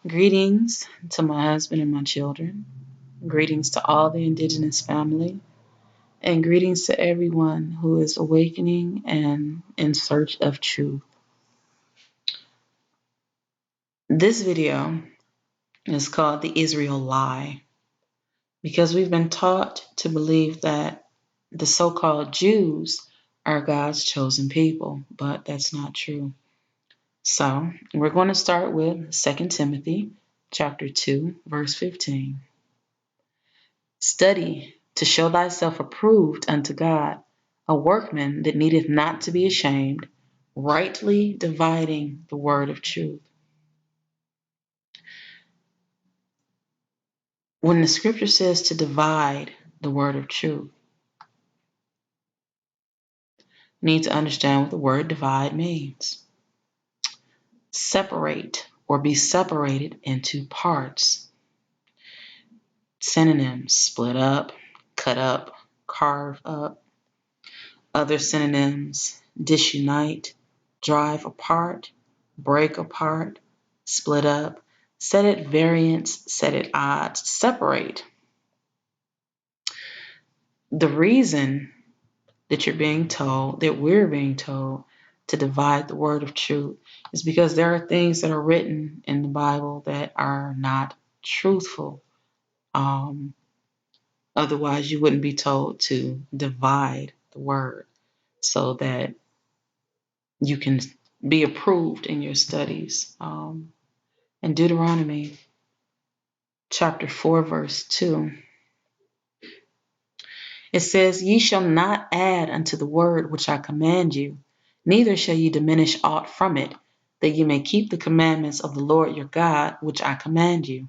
Greetings to my husband and my children. Greetings to all the indigenous family. And greetings to everyone who is awakening and in search of truth. This video is called The Israel Lie because we've been taught to believe that the so-called Jews are God's chosen people, but that's not true. So we're going to start with 2 Timothy chapter 2, verse 15. Study to show thyself approved unto God, a workman that needeth not to be ashamed, rightly dividing the word of truth. When the scripture says to divide the word of truth, you need to understand what the word divide means. Separate or be separated into parts. Synonyms: split up, cut up, carve up. Other synonyms: disunite, drive apart, break apart, split up, set at variance, set at odds, separate. The reason that we're being told to divide the word of truth is because there are things that are written in the Bible that are not truthful. Otherwise, you wouldn't be told to divide the word so that you can be approved in your studies. In Deuteronomy chapter 4, verse 2, it says, Ye shall not add unto the word which I command you, neither shall ye diminish aught from it, that ye may keep the commandments of the Lord your God, which I command you.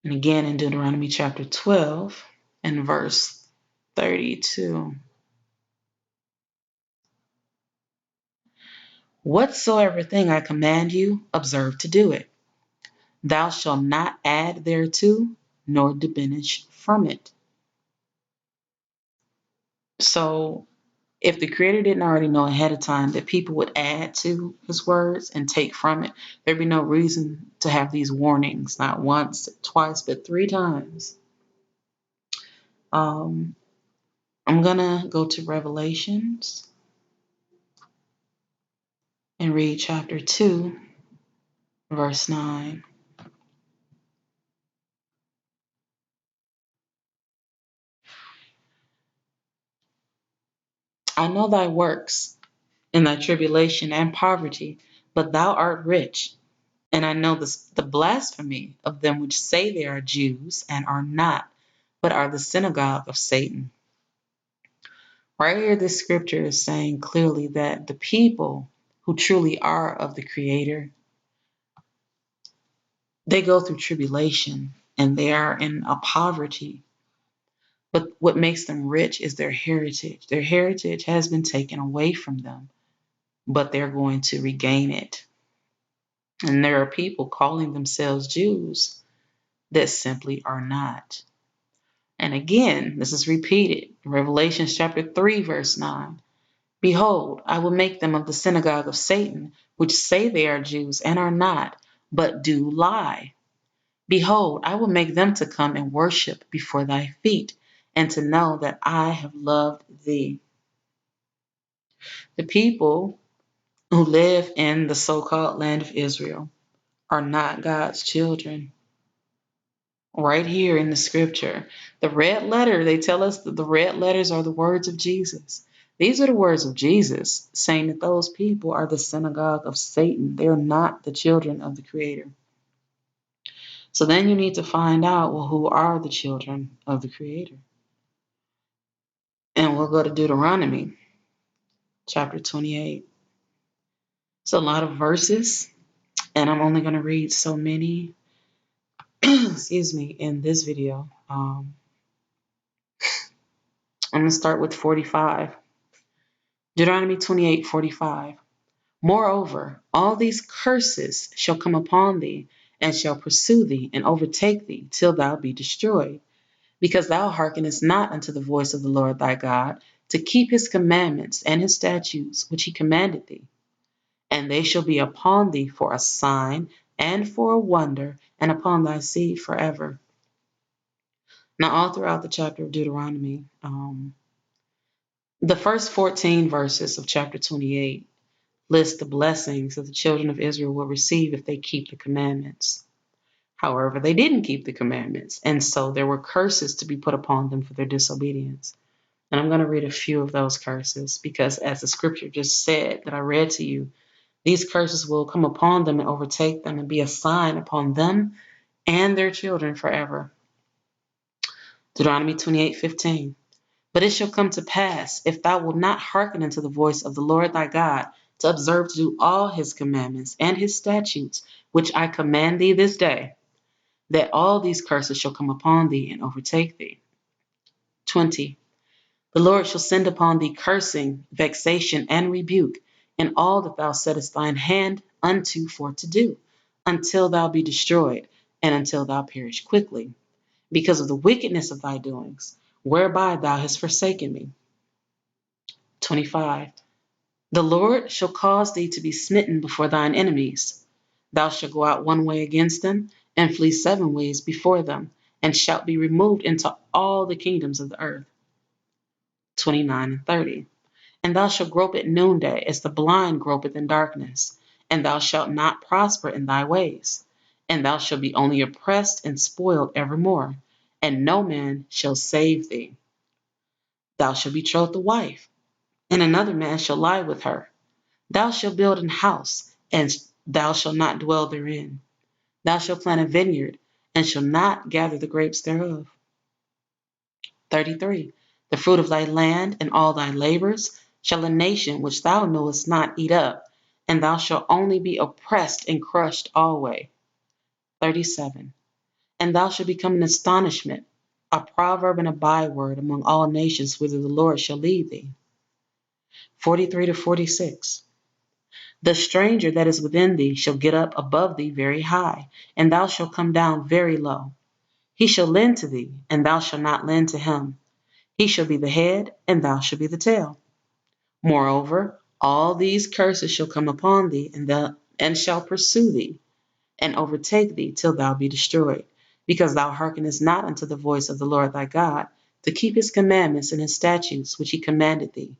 And again in Deuteronomy chapter 12 and verse 32. Whatsoever thing I command you, observe to do it. Thou shalt not add thereto, nor diminish from it. So if the Creator didn't already know ahead of time that people would add to His words and take from it, there'd be no reason to have these warnings, not once, twice, but 3 times. I'm going to go to Revelations and read chapter 2, verse 9. I know thy works, and thy tribulation and poverty, but thou art rich. And I know the blasphemy of them which say they are Jews and are not, but are the synagogue of Satan. Right here, this scripture is saying clearly that the people who truly are of the Creator, they go through tribulation and they are in a poverty. But what makes them rich is their heritage. Their heritage has been taken away from them, but they're going to regain it. And there are people calling themselves Jews that simply are not. And again, this is repeated in Revelation chapter 3, verse 9. Behold, I will make them of the synagogue of Satan, which say they are Jews and are not, but do lie. Behold, I will make them to come and worship before thy feet, and to know that I have loved thee. The people who live in the so-called land of Israel are not God's children. Right here in the scripture, the red letter, they tell us that the red letters are the words of Jesus. These are the words of Jesus saying that those people are the synagogue of Satan. They're not the children of the Creator. So then you need to find out, well, who are the children of the Creator? And we'll go to Deuteronomy chapter 28. It's a lot of verses, and I'm only going to read so many, excuse me, in this video. I'm going to start with 45. Deuteronomy 28:45. Moreover, all these curses shall come upon thee, and shall pursue thee, and overtake thee, till thou be destroyed, because thou hearkenest not unto the voice of the Lord thy God, to keep his commandments and his statutes which he commanded thee. And they shall be upon thee for a sign and for a wonder, and upon thy seed forever. Now, all throughout the chapter of Deuteronomy, the first 14 verses of chapter 28 list the blessings that the children of Israel will receive if they keep the commandments. However, they didn't keep the commandments, and so there were curses to be put upon them for their disobedience. And I'm going to read a few of those curses because, as the scripture just said that I read to you, these curses will come upon them and overtake them and be a sign upon them and their children forever. Deuteronomy 28:15. But it shall come to pass, if thou wilt not hearken unto the voice of the Lord thy God, to observe to do all his commandments and his statutes, which I command thee this day, that all these curses shall come upon thee and overtake thee. 20. The Lord shall send upon thee cursing, vexation, and rebuke in all that thou settest thine hand unto for to do, until thou be destroyed, and until thou perish quickly, because of the wickedness of thy doings, whereby thou hast forsaken me. 25. The Lord shall cause thee to be smitten before thine enemies. Thou shalt go out one way against them, and flee 7 ways before them, and shalt be removed into all the kingdoms of the earth. 29 and 30. And thou shalt grope at noonday, as the blind gropeth in darkness, and thou shalt not prosper in thy ways. And thou shalt be only oppressed and spoiled evermore, and no man shall save thee. Thou shalt betroth the wife, and another man shall lie with her. Thou shalt build an house, and thou shalt not dwell therein. Thou shalt plant a vineyard, and shalt not gather the grapes thereof. 33. The fruit of thy land and all thy labors shall a nation which thou knowest not eat up, and thou shalt only be oppressed and crushed alway. 37. And thou shalt become an astonishment, a proverb and a byword among all nations whither the Lord shall lead thee. 43 to 46. The stranger that is within thee shall get up above thee very high, and thou shalt come down very low. He shall lend to thee, and thou shalt not lend to him. He shall be the head, and thou shalt be the tail. Moreover, all these curses shall come upon thee, and shall pursue thee, and overtake thee till thou be destroyed, because thou hearkenest not unto the voice of the Lord thy God, to keep his commandments and his statutes which he commanded thee.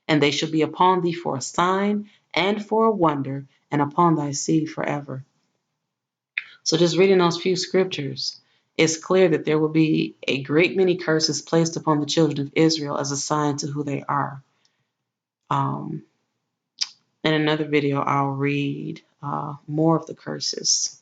And they shall be upon thee for a sign and for a wonder, and upon thy seed forever. So just reading those few scriptures, it's clear that there will be a great many curses placed upon the children of Israel as a sign to who they are. In another video, I'll read more of the curses.